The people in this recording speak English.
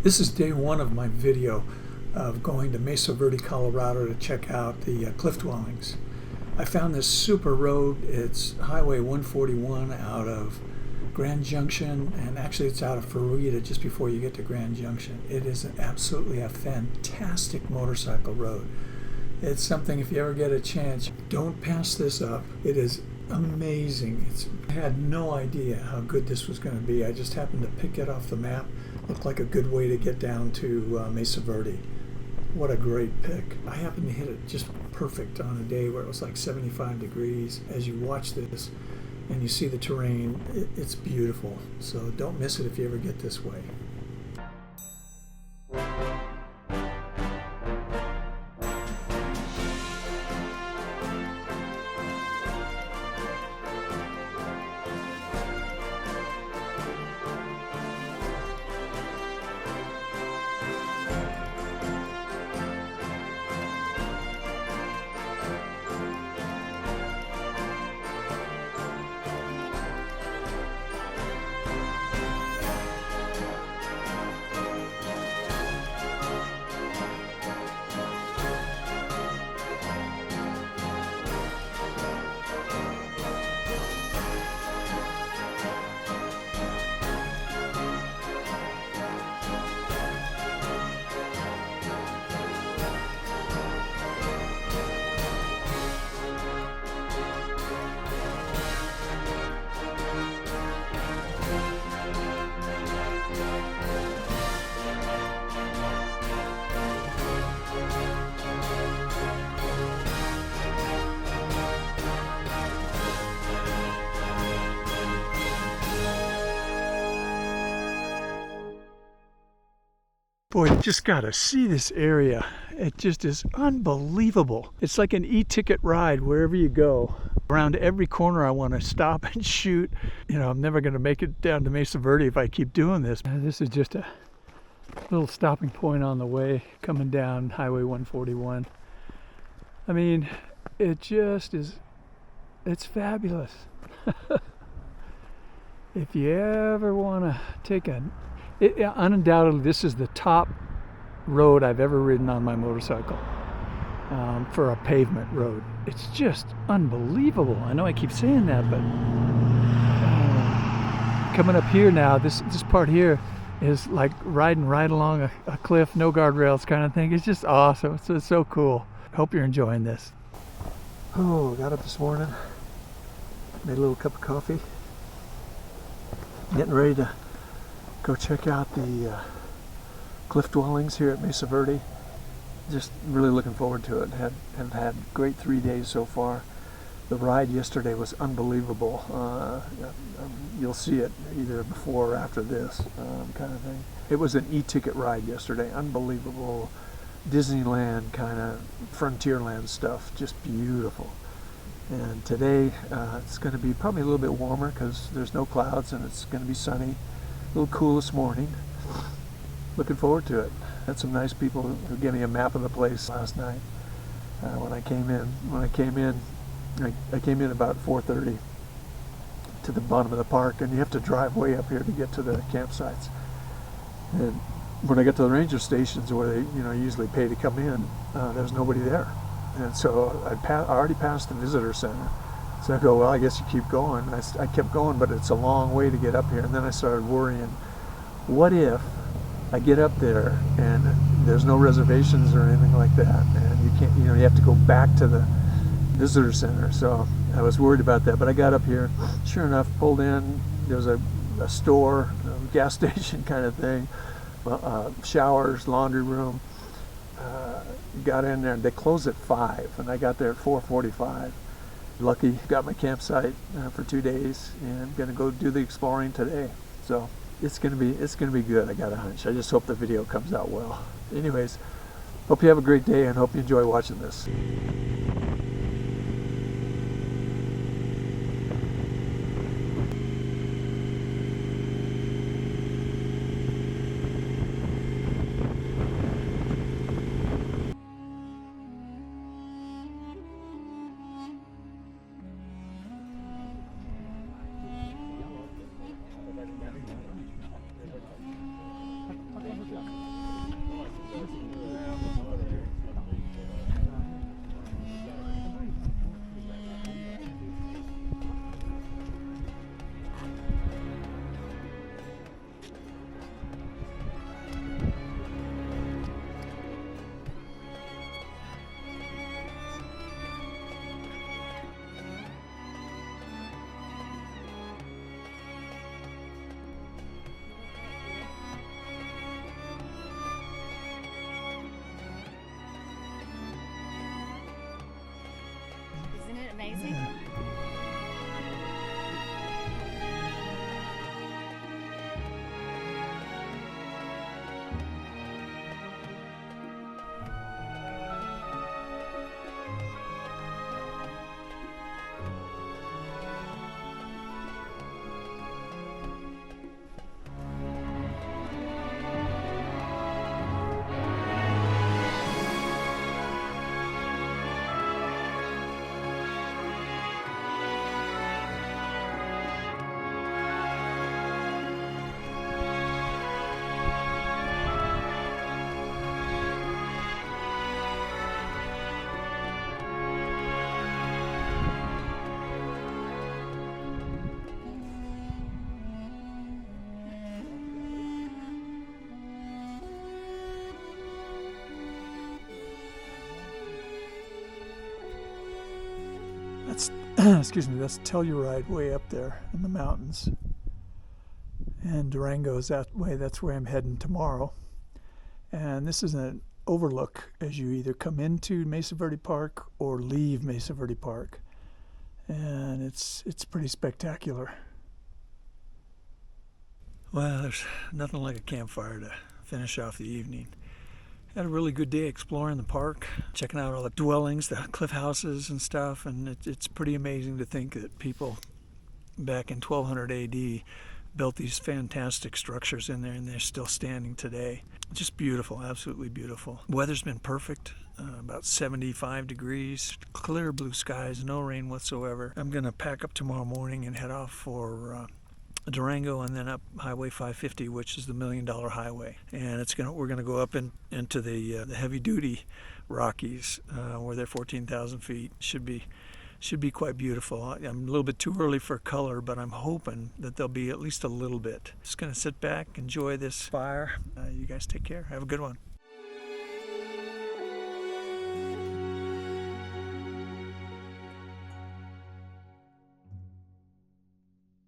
This is day one of my video of going to Mesa Verde, Colorado to check out the Clif Dwellings. I found this super road. It's Highway 141 out of Grand Junction, and actually it's out of Florida just before you get to Grand Junction. It is absolutely a fantastic motorcycle road. It's something, if you ever get a chance, don't pass this up. It is amazing. I had no idea how good this was going to be. I just happened to pick it off the map. Looked like a good way to get down to Mesa Verde. What a great pick. I happened to hit it just perfect on a day where it was like 75 degrees. As you watch this and you see the terrain, it's beautiful. So don't miss it if you ever get this way. Boy, you just gotta see this area. It just is unbelievable. It's like an e-ticket ride wherever you go. Around every corner I want to stop and shoot. You know, I'm never gonna make it down to Mesa Verde if I keep doing this. This is just a little stopping point on the way coming down Highway 141. I mean, it just is, it's fabulous. If you ever want to take undoubtedly, this is the top road I've ever ridden on my motorcycle for a pavement road. It's just unbelievable. I know I keep saying that, but coming up here now, this part here is like riding right along a cliff, no guardrails kind of thing. It's just awesome. It's so cool. Hope you're enjoying this. Oh, got up this morning, made a little cup of coffee, getting ready to go check out the Clif Dwellings here at Mesa Verde. Just really looking forward to it. Have had great 3 days so far. The ride yesterday was unbelievable. You'll see it either before or after this kind of thing. It was an e-ticket ride yesterday. Unbelievable Disneyland kind of frontierland stuff. Just beautiful. And today it's going to be probably a little bit warmer because there's no clouds and it's going to be sunny. A little cool this morning. Looking forward to it. Had some nice people who gave me a map of the place last night when I came in. I came in about 4:30 to the bottom of the park, and you have to drive way up here to get to the campsites. And when I got to the ranger stations where they usually pay to come in, there was nobody there. And so I already passed the visitor center. So I go, well, I guess you keep going. I kept going, but it's a long way to get up here. And then I started worrying, what if I get up there and there's no reservations or anything like that, and you can't, you have to go back to the visitor center. So I was worried about that, but I got up here. Sure enough, pulled in. There was a store, a gas station kind of thing, showers, laundry room. Got in there, and they closed at 5, and I got there at 4:45. Lucky, got my campsite for 2 days, and gonna go do the exploring today. So it's gonna be good. I got a hunch. I just hope the video comes out well. Anyways, hope you have a great day and hope you enjoy watching this. amazing? Yeah. That's excuse me, that's Telluride way up there in the mountains. And Durango's that way, that's where I'm heading tomorrow. And this is an overlook as you either come into Mesa Verde Park or leave Mesa Verde Park. And it's pretty spectacular. Well, there's nothing like a campfire to finish off the evening. Had a really good day exploring the park, checking out all the dwellings, the cliff houses and stuff, and it's pretty amazing to think that people back in 1200 AD built these fantastic structures in there, and they're still standing today. Just beautiful, absolutely beautiful. Weather's been perfect, about 75 degrees, clear blue skies, no rain whatsoever. I'm going to pack up tomorrow morning and head off for Durango and then up Highway 550, which is the $1 Million Highway, and we're gonna go up into the heavy-duty Rockies, where they're 14,000 feet. Should be quite beautiful. I'm a little bit too early for color, but I'm hoping that there'll be at least a little bit. Just gonna sit back, enjoy this fire. You guys take care. Have a good one.